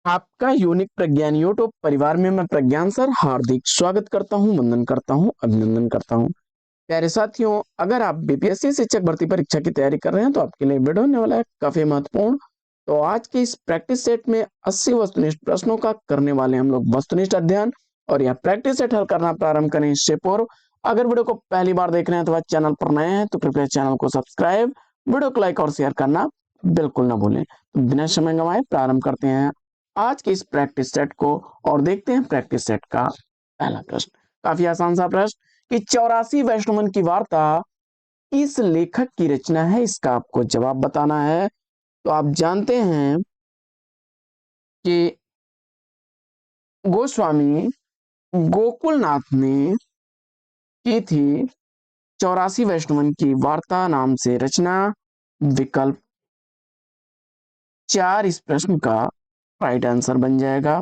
आपका यूनिक प्रज्ञान यूट्यूब परिवार में मैं प्रज्ञान सर हार्दिक स्वागत करता हूं, वंदन करता हूं, अभिनंदन करता हूं। प्यारे साथियों, अगर आप बीपीएससी शिक्षक भर्ती परीक्षा की तैयारी कर रहे हैं तो आपके लिए वीडियो होने वाला है काफी महत्वपूर्ण। तो आज के इस प्रैक्टिस सेट में 80 वस्तुनिष्ठ प्रश्नों का करने वाले हम लोग वस्तुनिष्ठ अध्ययन। और यह प्रैक्टिस सेट हल करना प्रारंभ करें इससे पूर्व अगर वीडियो को पहली बार देख रहे हैं तो वह चैनल पर नए हैं तो कृपया चैनल को सब्सक्राइब, वीडियो को लाइक और शेयर करना बिल्कुल ना भूलें। तो बिना समय गंवाए प्रारंभ करते हैं आज के इस प्रैक्टिस सेट को और देखते हैं प्रैक्टिस सेट का पहला प्रश्न। काफी आसान सा प्रश्न कि 84 वैष्णवन की वार्ता किस लेखक की रचना है, इसका आपको जवाब बताना है। तो आप जानते हैं कि गोस्वामी गोकुलनाथ ने की थी 84 वैष्णवन की वार्ता नाम से रचना। विकल्प 4 इस प्रश्न का राइट आंसर बन जाएगा।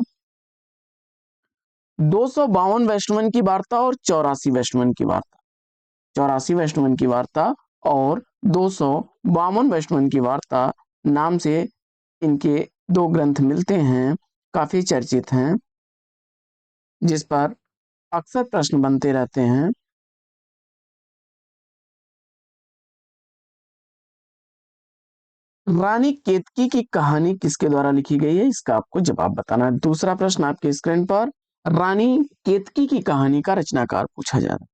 252 वैष्णवन की वार्ता और 84 वैष्णवन की वार्ता, 84 वैष्णवन की वार्ता और 252 वैष्णवन की वार्ता नाम से इनके दो ग्रंथ मिलते हैं, काफी चर्चित हैं, जिस पर अक्सर प्रश्न बनते रहते हैं। रानी केतकी की कहानी किसके द्वारा लिखी गई है, इसका आपको जवाब बताना है। दूसरा प्रश्न आपके स्क्रीन पर, रानी केतकी की कहानी का रचनाकार पूछा जा रहा है।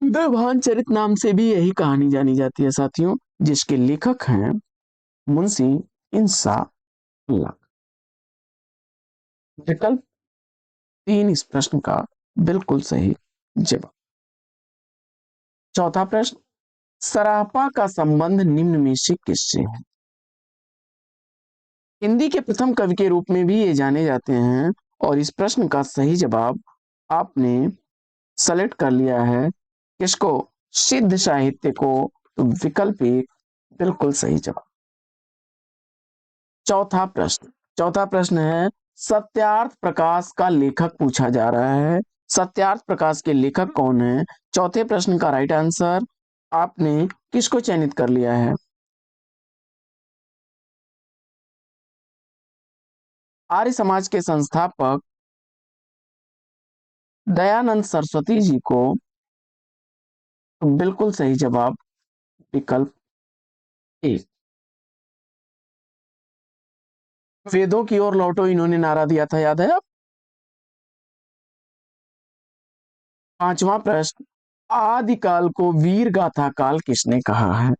देवान चरित नाम से भी यही कहानी जानी जाती है साथियों, जिसके लेखक हैं मुंशी इंसाफ अल्लाह। विकल्प 3 इस प्रश्न का बिल्कुल सही जवाब। चौथा प्रश्न, सरापा का संबंध निम्न में से किससे है। हिंदी के प्रथम कवि के रूप में भी ये जाने जाते हैं और इस प्रश्न का सही जवाब आपने सेलेक्ट कर लिया है किसको, सिद्ध साहित्य को। तो विकल्प एक बिल्कुल सही जवाब। चौथा प्रश्न, चौथा प्रश्न है सत्यार्थ प्रकाश का लेखक पूछा जा रहा है। सत्यार्थ प्रकाश के लेखक कौन है, चौथे प्रश्न का राइट आंसर आपने किसको चयनित कर लिया है। आर्य समाज के संस्थापक दयानंद सरस्वती जी को। तो बिल्कुल सही जवाब विकल्प एक। वेदों की ओर लौटो इन्होंने नारा दिया था, याद है आप। पांचवा प्रश्न, आदिकाल को वीर गाथा काल किसने कहा है।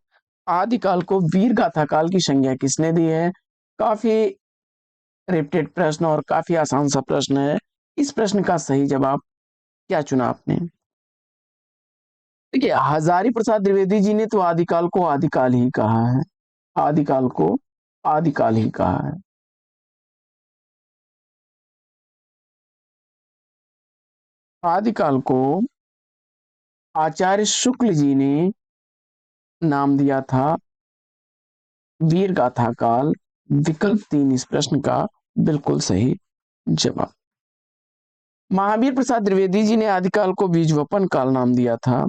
आदिकाल को वीर गाथा काल की संज्ञा किसने दी है। काफी रिपीटेड प्रश्न और काफी आसान सा प्रश्न है। इस प्रश्न का सही जवाब क्या चुना आपने। देखिए, हजारी प्रसाद द्विवेदी जी ने तो आदिकाल को आदिकाल ही कहा है, आदिकाल को आदिकाल ही कहा है। आदिकाल को आचार्य शुक्ल जी ने नाम दिया था वीर गाथा काल। विकल्प 3 इस प्रश्न का बिल्कुल सही जवाब। महावीर प्रसाद द्विवेदी जी ने आदिकाल को बीजवपन काल नाम दिया था,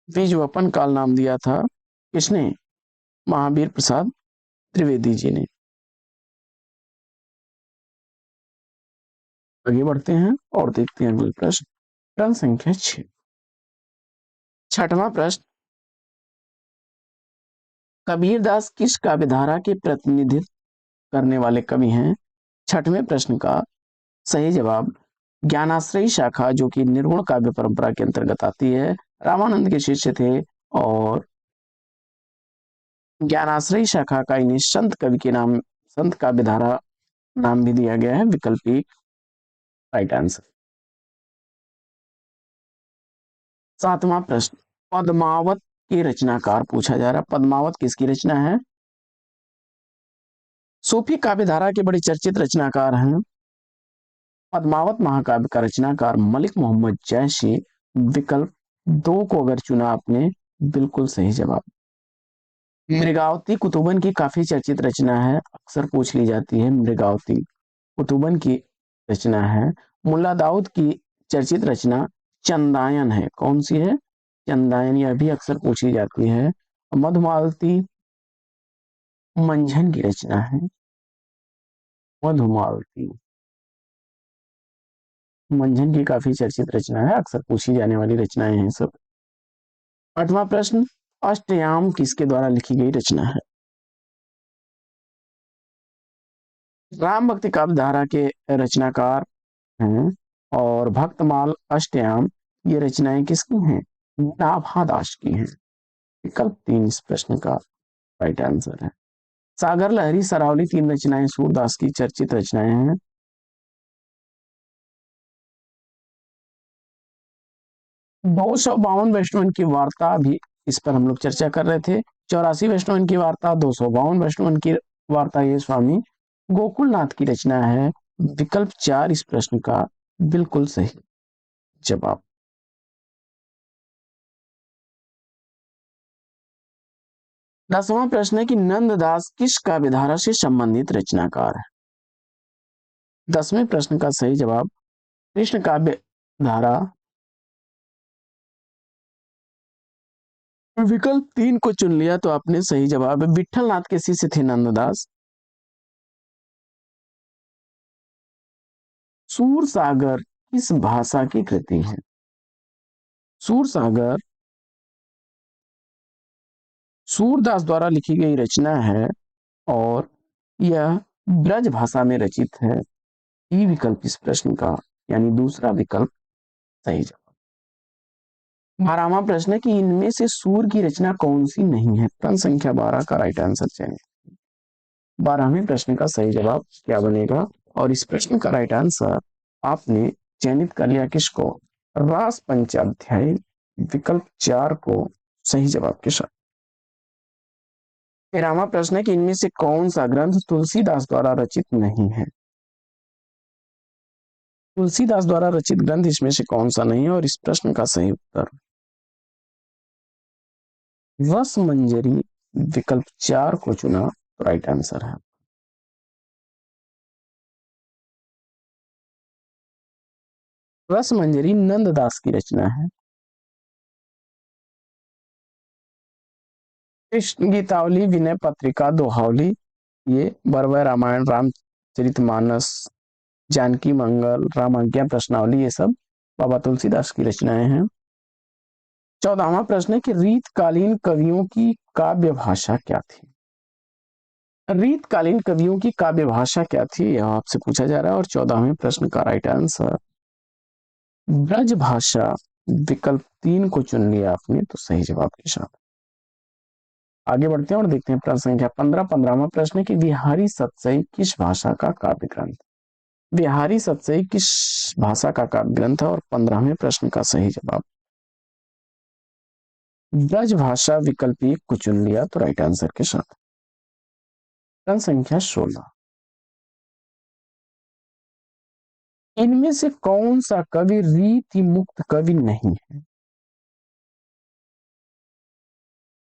बीजवपन काल नाम दिया था किसने, महावीर प्रसाद त्रिवेदी जी ने। आगे बढ़ते हैं और देखते हैं अगले प्रश्न, प्रश्न संख्या 6। छठवां प्रश्न, कबीरदास किस काव्यधारा के प्रतिनिधित्व करने वाले कवि हैं। छठवें प्रश्न का सही जवाब ज्ञानाश्रयी शाखा, जो कि निर्गुण काव्य परंपरा के अंतर्गत आती है, रामानंद के शिष्य थे और ज्ञानाश्रयी शाखा का इन्हें संत कवि के नाम, संत काव्यधारा नाम भी दिया गया है। विकल्प एक राइट आंसर। सातवां प्रश्न, पद्मावत के रचनाकार पूछा जा रहा है। पद्मावत किसकी रचना है। सूफी काव्यधारा के बड़े चर्चित रचनाकार हैं। पद्मावत महाकाव्य का रचनाकार मलिक मोहम्मद जैशी। विकल्प दो को अगर चुना आपने बिल्कुल सही जवाब। मृगावती कुतुबन की काफी चर्चित रचना है, अक्सर पूछ ली जाती है, मृगावती कुतुबन की रचना है। मुल्ला दाऊद की चर्चित रचना चंदायन है। कौन सी है? चंदायन। यह भी अक्सर पूछी जाती है। मधुमालती मंझन की रचना है। मधुमालती मंझन की काफी चर्चित रचना है, अक्सर पूछी जाने वाली रचनाएं हैं सब। आठवां प्रश्न, अष्टयाम किसके द्वारा लिखी गई रचना है? राम भक्ति काव्य धारा के रचनाकार हैं। और भक्तमाल, अष्टयाम, ये रचनाएं किसकी हैं? नाभा दास की हैं। विकल्प 3 इस प्रश्न का राइट आंसर है। सागर लहरी, सरावली, तीन रचनाएं सूरदास की चर्चित रचनाएं हैं। 252 वैष्णवन की वार्ता भी, इस पर हम लोग चर्चा कर रहे थे। 84 वैष्णवन की वार्ता, 252 वैष्णवन की वार्ता, ये स्वामी गोकुलनाथ की रचना है। विकल्प 4 इस प्रश्न का बिल्कुल सही जवाब। 10वां प्रश्न है कि नंददास किस काव्यधारा से संबंधित रचनाकार है? 10वें प्रश्न का सही जवाब कृष्ण काव्य धारा। विकल्प 3 को चुन लिया तो आपने सही जवाब है। विठल नाथ के शिष्य थे नंददास। सूर सागर किस भाषा की कृति है? सूर सागर सूरदास द्वारा लिखी गई रचना है और यह ब्रज भाषा में रचित है। ई विकल्प इस प्रश्न का, यानी दूसरा विकल्प सही जवाब। 12वां प्रश्न है कि इनमें से सूर की रचना कौन सी नहीं है? प्रश्न संख्या 12 का राइट आंसर चयनित। 12वें प्रश्न का सही जवाब क्या बनेगा? और इस प्रश्न का राइट आंसर आपने चयनित कर लिया किसको? रास पंचाध्याय, विकल्प 4 को सही जवाब के साथ। 13वां प्रश्न है कि इनमें से कौन सा ग्रंथ तुलसीदास द्वारा रचित नहीं है? तुलसीदास द्वारा रचित ग्रंथ इसमें से कौन सा नहीं है? और इस प्रश्न का सही उत्तर रस मंजरी, विकल्प 4 को चुना तो राइट आंसर है। रस मंजरी नंददास की रचना है। कृष्ण गीतावली, विनय पत्रिका, दोहावली, ये बरवय रामायण, रामचरितमानस, जानकी मंगल, रामाज्ञा प्रश्नावली, ये सब बाबा तुलसीदास की रचनाएं हैं। 14वां प्रश्न है कि रीतकालीन कवियों की काव्य भाषा क्या थी? रीतकालीन कवियों की काव्य भाषा क्या थी, यह आपसे पूछा जा रहा है। और 14वें प्रश्न का राइट आंसर ब्रज भाषा, विकल्प 3 को चुन लिया आपने तो सही जवाब के साथ। आगे बढ़ते हैं और देखते हैं प्रश्न संख्या 15। 15वां प्रश्न है कि बिहारी सतसई किस भाषा का काव्य ग्रंथ? बिहारी सतसई किस भाषा का काव्य ग्रंथ है? और 15वें प्रश्न का सही जवाब ब्रज भाषा, विकल्प 1 को चुन लिया तो राइट आंसर के साथ। प्रश्न संख्या 16, इनमें से कौन सा कवि रीति मुक्त कवि नहीं है?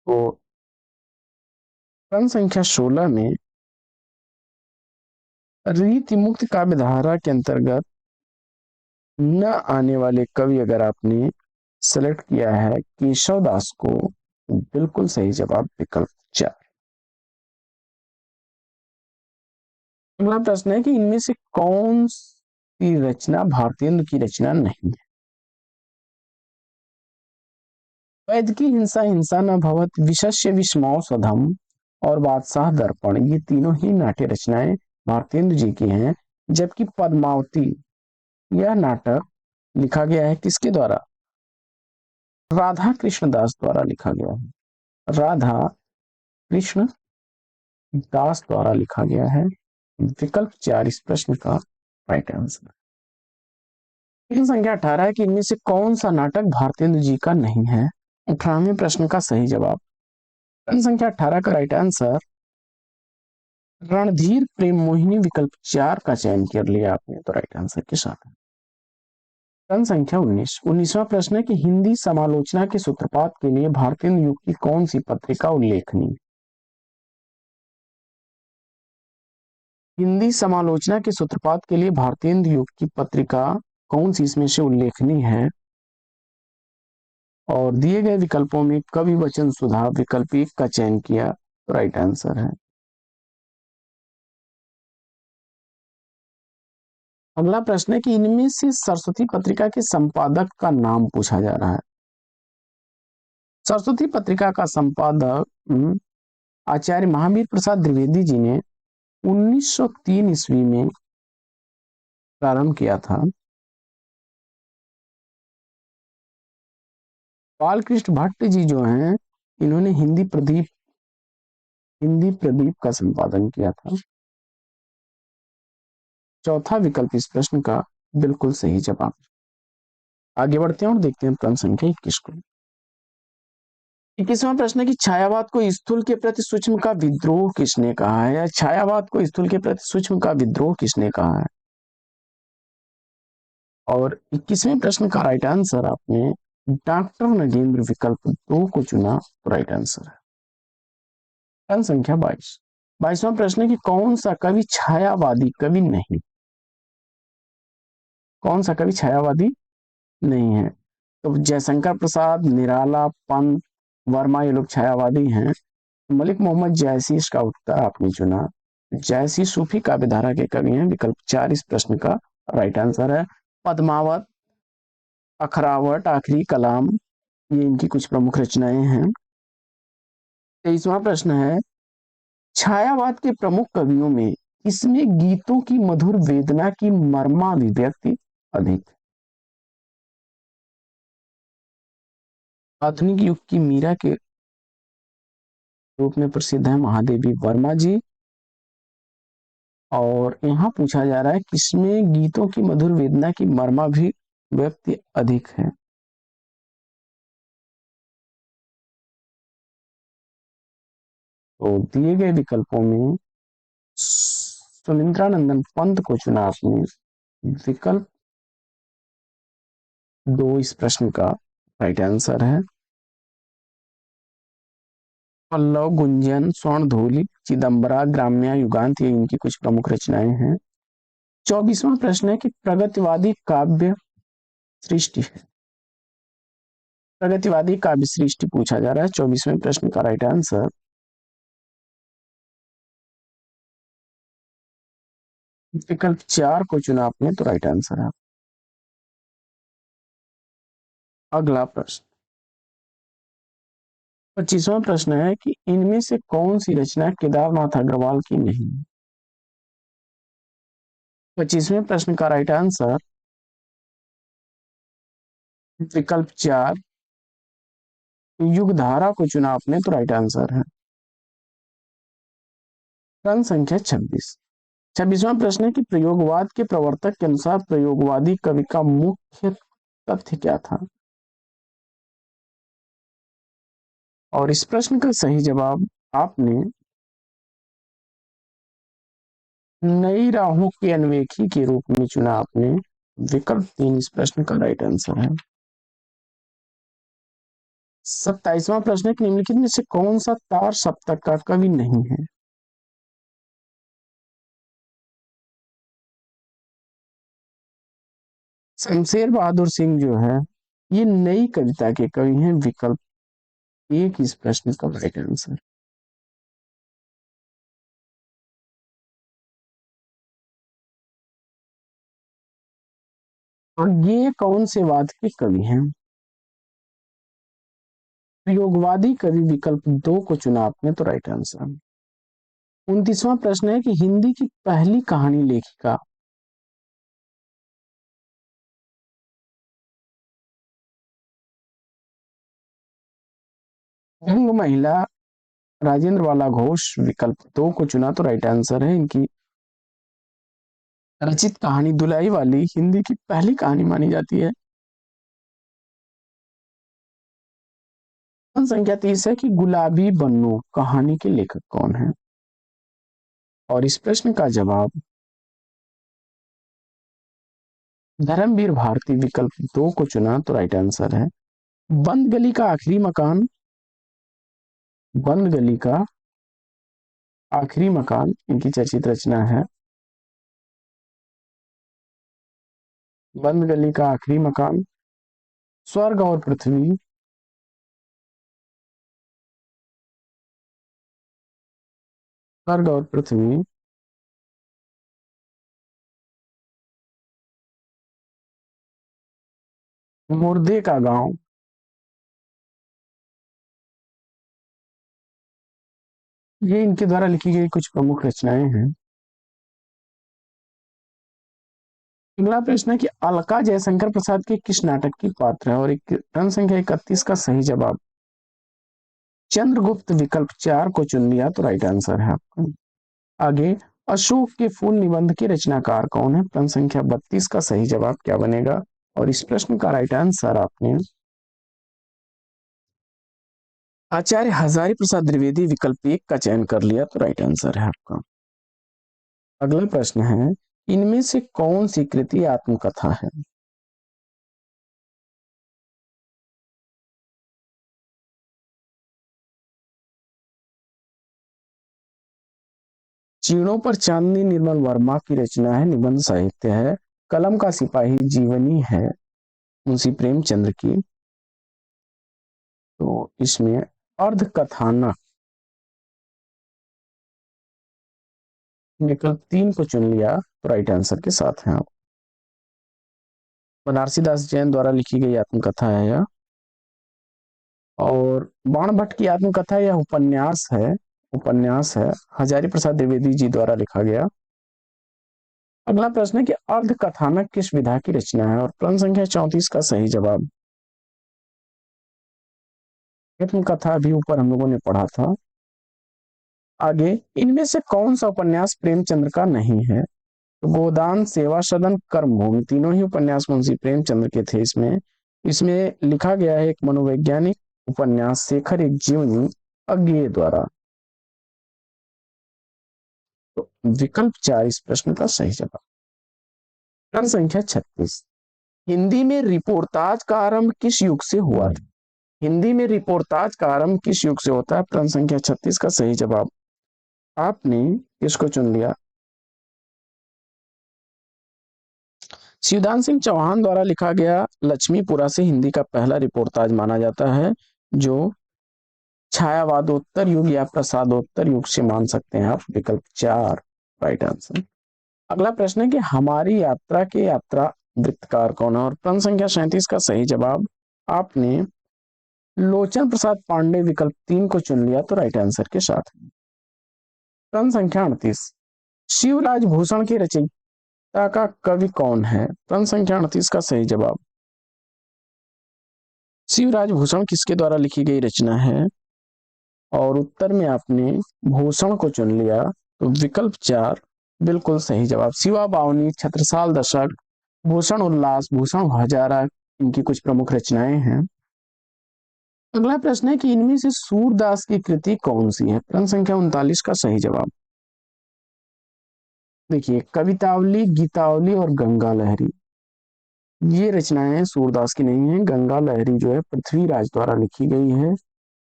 तो प्रश्न संख्या 16 में रीति मुक्त काव्य धारा के अंतर्गत न आने वाले कवि अगर आपने सेलेक्ट किया है केशव दास को, बिल्कुल सही जवाब विकल्प 4। अगला प्रश्न है कि इनमें से कौन सी रचना भारतेंदु की रचना नहीं है? वैद की हिंसा हिंसा न भवत, विशस्य विस्मौषधम और बादशाह दर्पण, ये तीनों ही नाट्य रचनाएं भारतेंदु जी की हैं। जबकि पद्मावती, यह नाटक लिखा गया है किसके द्वारा? राधा कृष्ण दास द्वारा लिखा गया है। राधा कृष्ण दास द्वारा लिखा गया है। विकल्प 4 इस प्रश्न का राइट आंसर। प्रश्न संख्या 18 है कि इनमें से कौन सा नाटक भारतेंदु जी का नहीं है? 18वें प्रश्न का सही जवाब। प्रश्न संख्या 18 का राइट आंसर रणधीर प्रेम मोहिनी, विकल्प 4 का चयन कर लिया आपने तो राइट आंसर के साथ। प्रश्न संख्या 19, 19वां प्रश्न है कि हिंदी समालोचना के सूत्रपात के लिए भारतेंदु युग की कौन सी पत्रिका उल्लेखनीय? हिंदी समालोचना के सूत्रपात के लिए भारतेंदु युग की पत्रिका कौन सी इसमें से उल्लेखनीय है? और दिए गए विकल्पों में कवि वचन सुधा विकल्प एक का चयन किया तो राइट आंसर है। अगला प्रश्न है कि इनमें से सरस्वती पत्रिका के संपादक का नाम पूछा जा रहा है। सरस्वती पत्रिका का संपादक आचार्य महावीर प्रसाद द्विवेदी जी ने 1903 ईस्वी में प्रारंभ किया था। बालकृष्ण भट्ट जी जो हैं, इन्होंने हिंदी प्रदीप का संपादन किया था। चौथा विकल्प इस प्रश्न का बिल्कुल सही जवाब। आगे बढ़ते हैं और देखते हैं प्रश्न संख्या 21 को। 21वां प्रश्न है कि छायावाद को स्थूल के प्रति सूक्ष्म का विद्रोह किसने कहा है, या छायावाद को स्थूल के प्रति सूक्ष्म का विद्रोह किसने कहा है। और 21वें प्रश्न का राइट आंसर आपने डॉक्टर नगेंद्र विकल्प 2 को चुना तो राइट आंसर है। प्रश्न संख्या 22। 22वां प्रश्न है कि कौन सा कवि छायावादी कवि नहीं, कौन सा कवि छायावादी नहीं है। तो जयशंकर प्रसाद, निराला, पंत, वर्मा ये लोग छायावादी हैं। मलिक मोहम्मद जायसी इसका उत्तर आपने चुना। जायसी सूफी काव्यधारा के कवि हैं। विकल्प 4 इस प्रश्न का राइट आंसर है। पद्मावत, अखरावट, आखिरी कलाम ये इनकी कुछ प्रमुख रचनाएं हैं। 23वां प्रश्न है छायावाद के प्रमुख कवियों में इसमें गीतों की मधुर वेदना की मर्माभिव्यक्ति अधिक। आधुनिक युग की मीरा के रूप में प्रसिद्ध है महादेवी वर्मा जी। और यहाँ पूछा जा रहा है किसमें गीतों की मधुर वेदना की मर्माभिव्यक्ति अधिक है। तो दिए गए विकल्पों में सुनिंद्रानंदन पंत को चुना आपने। विकल्प 2 इस प्रश्न का राइट आंसर है। पल्लव, गुंजन, स्वर्णधूलि, चिदंबरा, ग्राम्या, युगांत ये इनकी कुछ प्रमुख रचनाएं हैं। 24वां प्रश्न है कि प्रगतिवादी काव्य सृष्टि, प्रगतिवादी काव्य सृष्टि पूछा जा रहा है। 24वें प्रश्न का राइट आंसर विकल्प 4 को चुना आपने तो राइट आंसर है। अगला प्रश्न 25वां प्रश्न है कि इनमें से कौन सी रचना केदारनाथ अग्रवाल की नहीं। 25वें प्रश्न का राइट आंसर विकल्प 4 युगधारा को चुना आपने तो राइट आंसर है। प्रश्न संख्या 26। 26वां प्रश्न है कि प्रयोगवाद के प्रवर्तक के अनुसार प्रयोगवादी कवि का मुख्य तथ्य क्या था। और इस प्रश्न का सही जवाब आपने नई राहों के अन्वेषी के रूप में चुना आपने। विकल्प 3 इस प्रश्न का राइट आंसर है। 27वां प्रश्न है कि निम्नलिखित में से कौन सा तार सप्तक का कवि नहीं है। शमशेर बहादुर सिंह जो है ये नई कविता के कवि हैं। विकल्प 1 इस प्रश्न का राइट आंसर। और ये कौन से वाद के कवि हैं। प्रयोगवादी कवि विकल्प 2 को चुना आपने तो राइट आंसर। 29वां प्रश्न है कि हिंदी की पहली कहानी लेखिका व्यंग महिला राजेंद्र वाला घोष। विकल्प 2 को चुना तो राइट आंसर है। इनकी रचित कहानी दुलाई वाली हिंदी की पहली कहानी मानी जाती है। संख्या 30 है कि गुलाबी बन्नू कहानी के लेखक कौन है। और इस प्रश्न का जवाब धर्मवीर भारती। विकल्प 2 को चुना तो राइट आंसर है। बंद गली का आखिरी मकान, बंद गली का आखिरी मकान इनकी चर्चित रचना है। बंद गली का आखिरी मकान, स्वर्ग और पृथ्वी, स्वर्ग और पृथ्वी, मुर्दे का गांव, ये इनके द्वारा लिखी गई कुछ प्रमुख रचनाएं हैं। अगला प्रश्न है कि अलका जयशंकर प्रसाद के किस नाटक की पात्र है, और एक प्रश्न संख्या 31 का सही जवाब चंद्रगुप्त विकल्प 4 को चुन लिया तो राइट आंसर है आपका। आगे, अशोक के फूल निबंध के रचनाकार कौन है, प्रश्न संख्या 32 का सही जवाब क्या बनेगा, और इस प्रश्न का राइट आंसर आपने आचार्य हजारी प्रसाद द्विवेदी विकल्प 1 का चयन कर लिया तो राइट आंसर है आपका। अगला प्रश्न है, इनमें से कौन सी कृति आत्मकथा है, चीणों पर चांदनी निर्मल वर्मा की रचना है, निबंध साहित्य है, कलम का सिपाही जीवनी है मुंशी प्रेमचंद्र की, तो इसमें अर्ध कथानक विकल्प 3 को चुन लिया तो राइट आंसर के साथ हैं आप। बनारसी दास जैन द्वारा लिखी गई आत्मकथा है यह, और बाण भट्ट की आत्मकथा यह उपन्यास है, हजारी प्रसाद द्विवेदी जी द्वारा लिखा गया। अगला प्रश्न है कि अर्ध कथानक किस विधा की रचना है, और प्रश्न संख्या 34 का सही जवाब आत्मकथा भी ऊपर हम लोगों ने पढ़ा था। आगे, इनमें से कौन सा उपन्यास प्रेमचंद्र का नहीं है, तो गोदान, सेवा सदन, कर्मभूमि, तीनों ही उपन्यास मुंशी प्रेमचंद्र के थे। इसमें इसमें लिखा गया है एक मनोवैज्ञानिक उपन्यास शेखर एक जीवनी अज्ञेय द्वारा, तो विकल्प 4 इस प्रश्न का सही जवाब। प्रश्न संख्या 36, हिंदी में रिपोर्ताज का आरंभ किस युग से हुआ था, हिंदी में रिपोर्ताज का आरंभ किस युग से होता है, प्रश्न संख्या 36 का सही जवाब आपने किसको चुन लिया, शिवदान सिंह चौहान द्वारा लिखा गया लक्ष्मीपुरा से हिंदी का पहला रिपोर्ताज माना जाता है, जो छायावादोत्तर युग या प्रसादोत्तर युग से मान सकते हैं आप, विकल्प 4 राइट आंसर। अगला प्रश्न है कि हमारी यात्रा के यात्रा वृत्तकार कौन है, और प्रश्न संख्या 37 का सही जवाब आपने लोचन प्रसाद पांडे विकल्प 3 को चुन लिया तो राइट आंसर के साथ। प्रश्न संख्या 38, शिवराज भूषण की रचयिता का कवि कौन है, प्रश्न संख्या 38 का सही जवाब शिवराज भूषण किसके द्वारा लिखी गई रचना है, और उत्तर में आपने भूषण को चुन लिया तो विकल्प 4 बिल्कुल सही जवाब, शिवा बावनी, छत्रसाल दशक, भूषण उल्लास, भूषण हजारा इनकी कुछ प्रमुख रचनाएं हैं। अगला प्रश्न है कि इनमें से सूरदास की कृति कौन सी है, प्रश्न संख्या 39 का सही जवाब देखिए, कवितावली, गीतावली और गंगा लहरी, ये रचनाएं सूरदास की नहीं है। गंगा लहरी जो है पृथ्वीराज द्वारा लिखी गई है,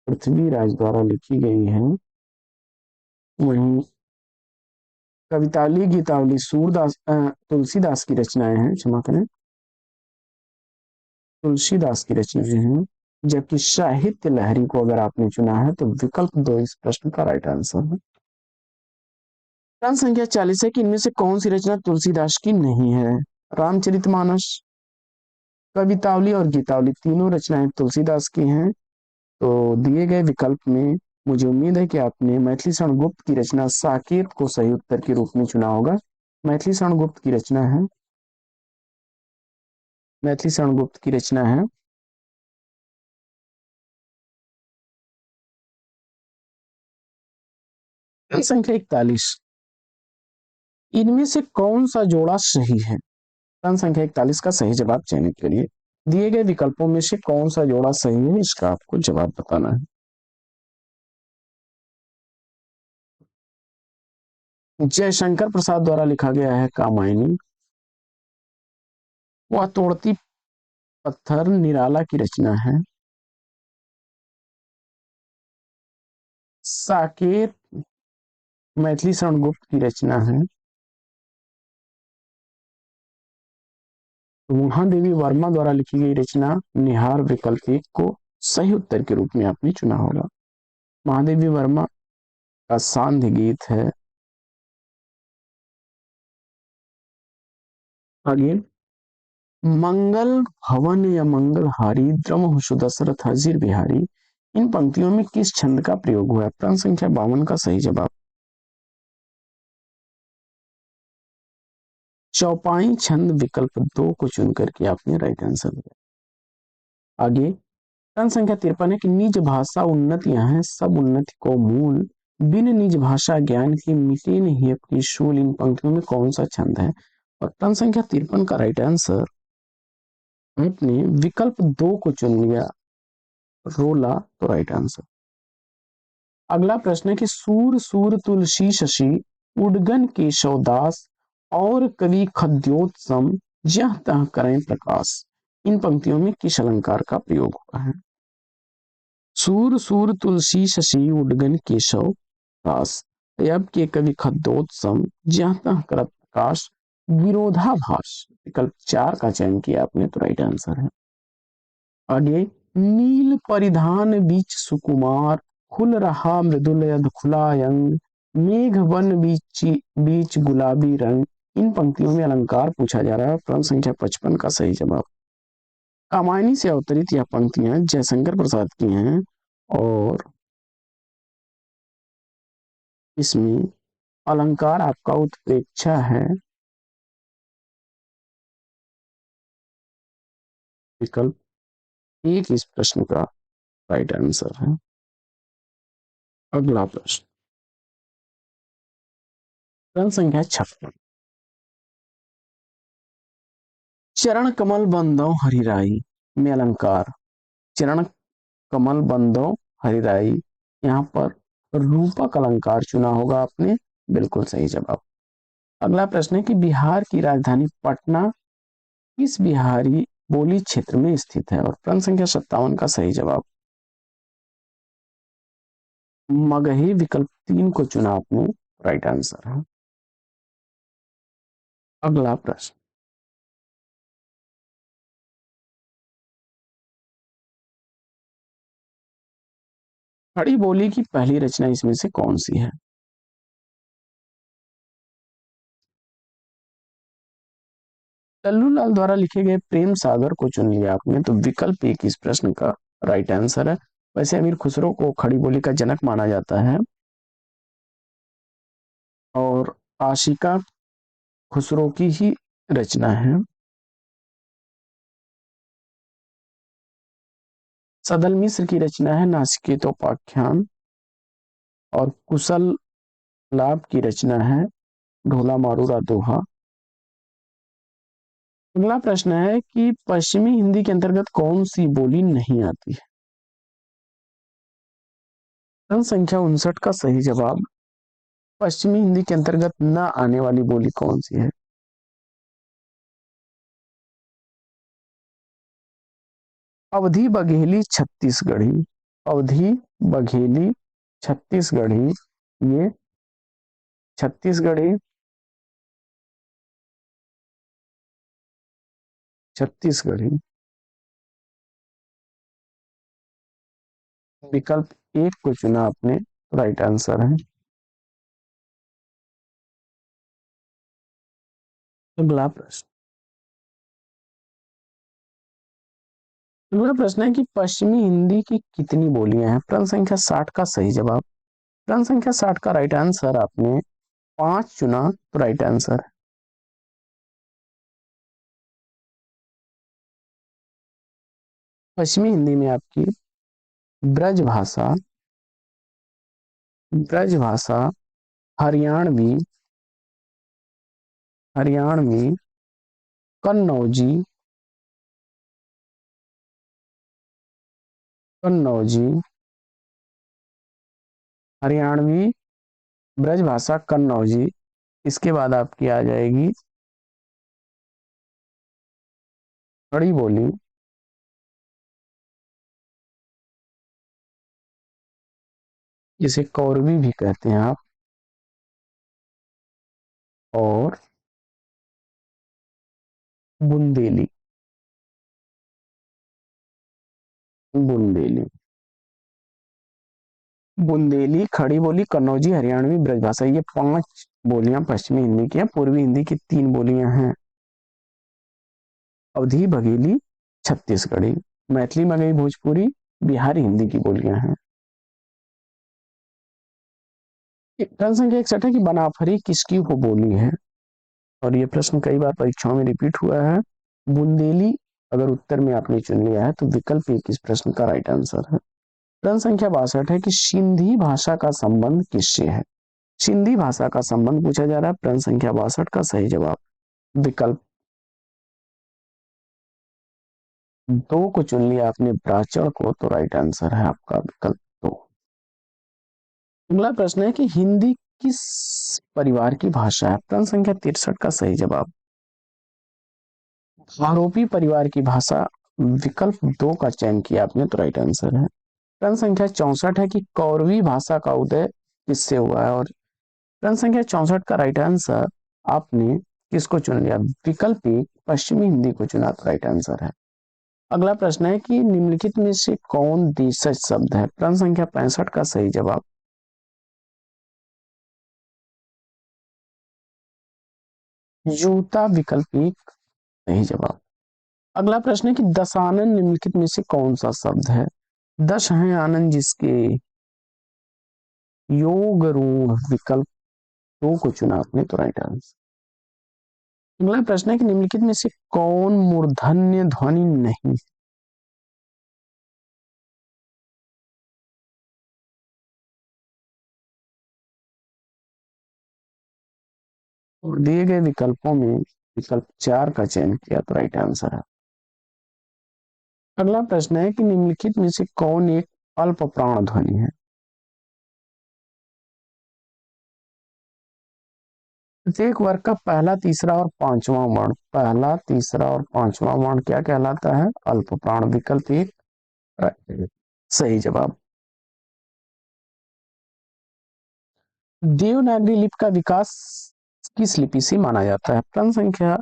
पृथ्वीराज द्वारा लिखी गई है। वहीं कवितावली, गीतावली सूरदास तुलसीदास की रचनाएं हैं, क्षमा करें, तुलसीदास की रचनाएं हैं, जबकि साहित्य लहरी को अगर आपने चुना है तो विकल्प 2 इस प्रश्न का राइट आंसर है। प्रश्न संख्या 40 है कि इनमें से कौन सी रचना तुलसीदास की नहीं है, रामचरितमानस, कवितावली और गीतावली तीनों रचनाएं तुलसीदास की हैं। तो दिए गए विकल्प में मुझे उम्मीद है कि आपने मैथिली शरण गुप्त की रचना साकेत को सही उत्तर के रूप में चुना होगा। मैथिली शरण गुप्त की रचना है, मैथिली शरण गुप्त की रचना है। संख्या 41, इनमें से कौन सा जोड़ा सही है, प्रश्न संख्या 41 का सही जवाब चयनित करिए, दिए गए विकल्पों में से कौन सा जोड़ा सही है इसका आपको जवाब बताना है। जयशंकर प्रसाद द्वारा लिखा गया है कामायनी, वह तोड़ती पत्थर निराला की रचना है। साकेत मैथिली शरण गुप्त की रचना है। महादेवी वर्मा द्वारा लिखी गई रचना निहार विकल्प 1 को सही उत्तर के रूप में आपने चुना होगा। महादेवी वर्मा का सांध्य गीत है। आगे, मंगल भवन या मंगलहारी द्रम सुदशरथ हजीर बिहारी, इन पंक्तियों में किस छंद का प्रयोग हुआ है? प्रांत संख्या 52 का सही जवाब चौपाई छंद विकल्प 2 को चुनकर के आपने राइट आंसर दिया। आगे, प्रश्न संख्या 53 है कि निज भाषा उन्नतियां हैं, सब उन्नति को मूल, बिन निज भाषा ज्ञान की मिटे नहीं अपनी शूल, इन पंक्तियों में कौन सा छंद है? और प्रश्न संख्या 53 का राइट आंसर आपने विकल्प 2 को चुन लिया, रोला, तो राइट आंसर। अगला प्रश्न है कि सूर सूर तुलसी शशि उडगन केशव दास और कवि खद्योत्सम जह तह करें प्रकाश, इन पंक्तियों में किस अलंकार का प्रयोग हुआ है? सूर सूर तुलसी शशि उडगन केशव दास, अब के कवि खद्योत्सम जह तह करत प्रकाश, विरोधाभास, विकल्प 4 का चयन किया आपने, तो राइट आंसर है। आगे, नील परिधान बीच सुकुमार, खुल रहा मृदुल यद खुला अंग, मेघ वन बीच बीच गुलाबी रंग, इन पंक्तियों में अलंकार पूछा जा रहा है। प्रश्न संख्या 55 का सही जवाब कामायनी से अवतरित यह पंक्तियां जयशंकर प्रसाद की हैं और इसमें अलंकार आपका उत्प्रेक्षा है, विकल्प एक इस प्रश्न का राइट आंसर है। अगला प्रश्न, प्रश्न संख्या 56, चरण कमल बंदो हरिराई में अलंकार, चरण कमल बंदो हरिराई, यहाँ पर रूपक अलंकार चुना होगा आपने, बिल्कुल सही जवाब। अगला प्रश्न है कि बिहार की राजधानी पटना किस बिहारी बोली क्षेत्र में स्थित है? और प्रश्न संख्या 57 का सही जवाब मगही, विकल्प 3 को चुना आपने, राइट आंसर है। अगला प्रश्न, खड़ी बोली की पहली रचना इसमें से कौन सी है? लल्लूलाल द्वारा लिखे गए प्रेम सागर को चुन लिया आपने, तो विकल्प एक इस प्रश्न का राइट आंसर है। वैसे अमीर खुसरो को खड़ी बोली का जनक माना जाता है और आशिका खुसरो की ही रचना है। सदल मिश्र की रचना है नासिकेतोपाख्यान और कुशल लाभ की रचना है ढोला मारूरा दोहा। अगला प्रश्न है कि पश्चिमी हिंदी के अंतर्गत कौन सी बोली नहीं आती है? प्रश्न संख्या 59 का सही जवाब पश्चिमी हिंदी के अंतर्गत न आने वाली बोली कौन सी है? अवधि बघेली छत्तीसगढ़ी, अवधि बघेली छत्तीसगढ़ी, ये छत्तीसगढ़ी, छत्तीसगढ़ी, विकल्प एक को चुना आपने, राइट आंसर है। अगला प्रश्न, अगला प्रश्न है कि पश्चिमी हिंदी की कितनी बोलियां हैं? प्रश्न संख्या 60 का सही जवाब, प्रश्न संख्या 60 का राइट आंसर आपने 5 चुना, तो राइट आंसर है। पश्चिमी हिंदी में आपकी ब्रज भाषा, ब्रज भाषा, हरियाणवी, हरियाणवी, कन्नौजी, कन्नौजी, हरियाणवी, ब्रजभाषा कन्नौजी, इसके बाद आपकी आ जाएगी खड़ी बोली, जिसे कौरवी भी कहते हैं आप, और बुंदेली, बुंदेली। बुंदेली, खड़ी बोली, कन्नौजी, हरियाणवी, ब्रजभाषा, ये 5 बोलियां पश्चिमी हिंदी की हैं। पूर्वी हिंदी की 3 बोलियां हैं, अवधी, बघेली, छत्तीसगढ़ी। मैथिली, मगही, भोजपुरी, बिहारी हिंदी की बोलियां हैं। प्रश्न संख्या 61 है कि बनाफरी किसकी उपबोली है, और ये प्रश्न कई बार परीक्षाओं में रिपीट हुआ है। बुंदेली अगर उत्तर में आपने चुन लिया है तो विकल्प एक इस प्रश्न का राइट आंसर है। प्रश्न संख्या 62 है कि सिंधी भाषा का संबंध किससे है। सिंधी भाषा का संबंध पूछा जा रहा है। प्रश्न संख्या 62 का सही जवाब विकल्प 2 को चुन लिया आपने, प्राचल को, तो राइट आंसर है आपका विकल्प 2। अगला प्रश्न है कि हिंदी किस परिवार की भाषा है। प्रश्न संख्या 63 का सही जवाब आरोपी परिवार की भाषा, विकल्प 2 का चयन किया आपने, तो राइट आंसर है। प्रश्न संख्या 64 है कि कौरवी भाषा का उदय किससे हुआ है, और प्रश्न संख्या 64 का राइट आंसर आपने किसको चुन लिया, विकल्प 1 पश्चिमी हिंदी को चुना, तो राइट आंसर है। अगला प्रश्न है कि निम्नलिखित में से कौन देशज शब्द है। प्रश्न संख्या 65 का सही जवाब जूता, विकल्प 1 सही जवाब। अगला प्रश्न है कि दशानन निम्नलिखित में से कौन सा शब्द है। दश है आनंद जिसके योग रूढ़, विकल्प 2 को चुना आपने, तो राइट आंसर। अगला प्रश्न है कि निम्नलिखित में से कौन मूर्धन्य ध्वनि नहीं। और दिए गए विकल्पों में विकल्प 4 का चयन किया, तो राइट आंसर है। अगला प्रश्न है कि निम्नलिखित में से कौन एक अल्प प्राण ध्वनि है। प्रत्येक वर्ग का पहला, तीसरा और पांचवा वर्ण, पहला, तीसरा और पांचवा वर्ण क्या कहलाता है, अल्प प्राण, विकल्प 1 सही जवाब। देवनागरी लिपि का विकास किस लिपि से माना जाता है। प्रश्न संख्या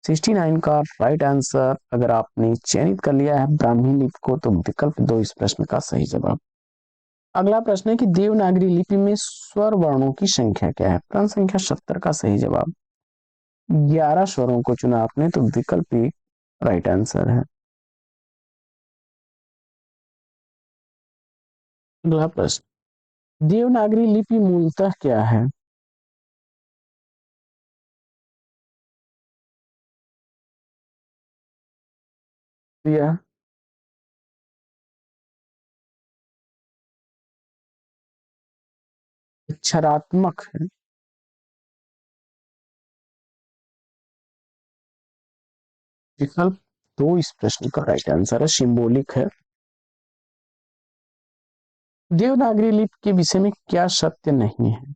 69 का राइट आंसर अगर आपने चयनित कर लिया है ब्राह्मी लिपि को, तो विकल्प 2 इस प्रश्न का सही जवाब। अगला प्रश्न है कि देवनागरी लिपि में स्वर वर्णों की संख्या क्या है। प्रश्न संख्या 70 का सही जवाब 11 स्वरों को चुना आपने, तो विकल्प 1 राइट आंसर है। अगला प्रश्न, देवनागरी लिपि मूलतः क्या है। यह अक्षरात्मक है, विकल्प 2 इस प्रश्न का राइट आंसर है, सिंबॉलिक है। देवनागरी लिपि के विषय में क्या सत्य नहीं है।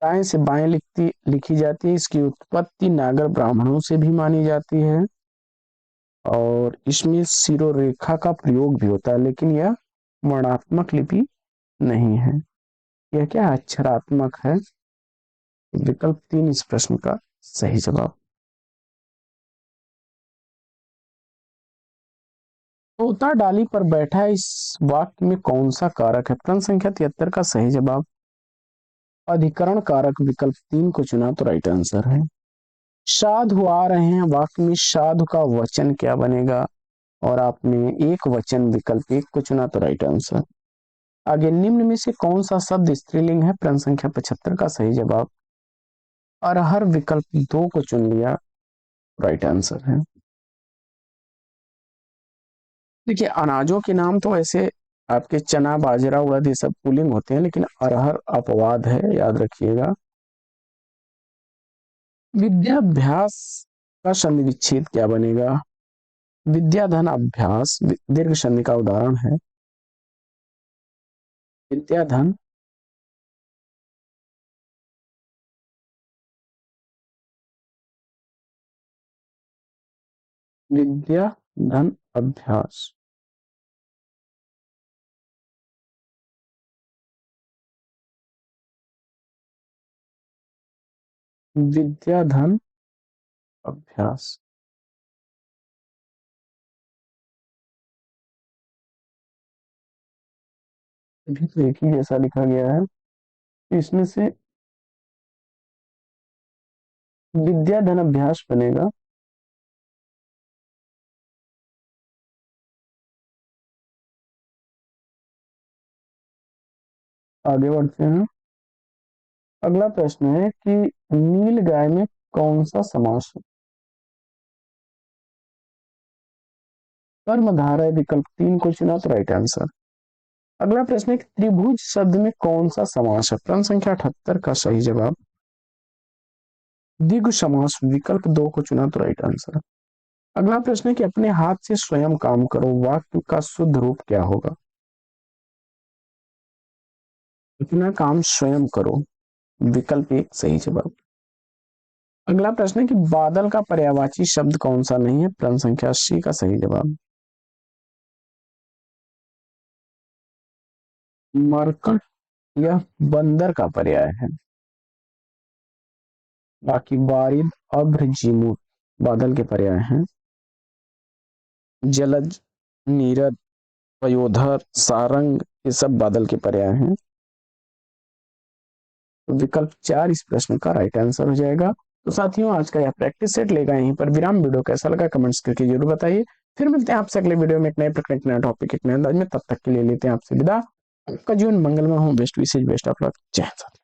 दाएं से बाएं लिखी जाती है, इसकी उत्पत्ति नागर ब्राह्मणों से भी मानी जाती है, और इसमें सिरोरेखा का प्रयोग भी होता है, लेकिन यह वर्णात्मक लिपि नहीं है। यह क्या है, अक्षरात्मक है, विकल्प 3 इस प्रश्न का सही जवाब। तोता डाली पर बैठा है, इस वाक्य में कौन सा कारक है। प्रश्न संख्या 73 का सही जवाब अधिकरण कारक, विकल्प 3 को चुना, तो राइट आंसर है। साधु आ रहे हैं वाक्य में साधु का वचन क्या बनेगा, और आपने एक वचन, विकल्प 1 को चुना, तो राइट आंसर। आगे निम्न में से कौन सा शब्द स्त्रीलिंग है। प्रश्न संख्या 75 का सही जवाब अरहर, विकल्प 2 को चुन लिया, राइट आंसर है। देखिए अनाजों के नाम तो ऐसे आपके चना, बाजरा, उड़द ये सब पुल्लिंग होते हैं, लेकिन अरहर अपवाद है, याद रखिएगा। विद्याभ्यास का संधि विच्छेद क्या बनेगा। विद्याधन अभ्यास दीर्घ संधि का उदाहरण है। विद्याधन, विद्या धन अभ्यास, विद्या धन अभ्यास। भी तो एक ही जैसा लिखा गया है, तो इसमें से विद्या धन अभ्यास बनेगा। आगे बढ़ते हैं। अगला प्रश्न है कि नील गाय में कौन सा समास है? कर्मधारय विकल्प 3 को चुना तो राइट आंसर। अगला प्रश्न है कि त्रिभुज शब्द में कौन सा समास है? प्रश्न संख्या 78 का सही जवाब द्विगु समास विकल्प 2 को चुना तो राइट आंसर। अगला प्रश्न है कि अपने हाथ से स्वयं काम करो, वाक्य का शुद्ध रूप क्या होगा? अपना काम स्वयं करो विकल्प 1 सही जवाब। अगला प्रश्न है कि बादल का पर्यायवाची शब्द कौन सा नहीं है? प्रश्न संख्या 80 का सही जवाब मरकट यह बंदर का पर्याय है। बाकी बारिद, अभ्र, जीमूत बादल के पर्याय हैं। जलज, नीरद, पयोधर, सारंग ये सब बादल के पर्याय हैं। तो विकल्प 4 इस प्रश्न का राइट आंसर हो जाएगा। तो साथियों आज का यह प्रैक्टिस सेट लेगा यहीं पर विराम। वीडियो कैसा लगा कमेंट्स करके जरूर बताइए। फिर मिलते हैं आपसे अगले वीडियो में एक नए प्रकरण, एक नया टॉपिक, एक नए अंदाज में। तब तक के लिए लेते हैं आपसे विदा। आपका जीवन मंगलमय हो। बेस्ट विशेष, बेस्ट ऑफ लक। जय हिंद।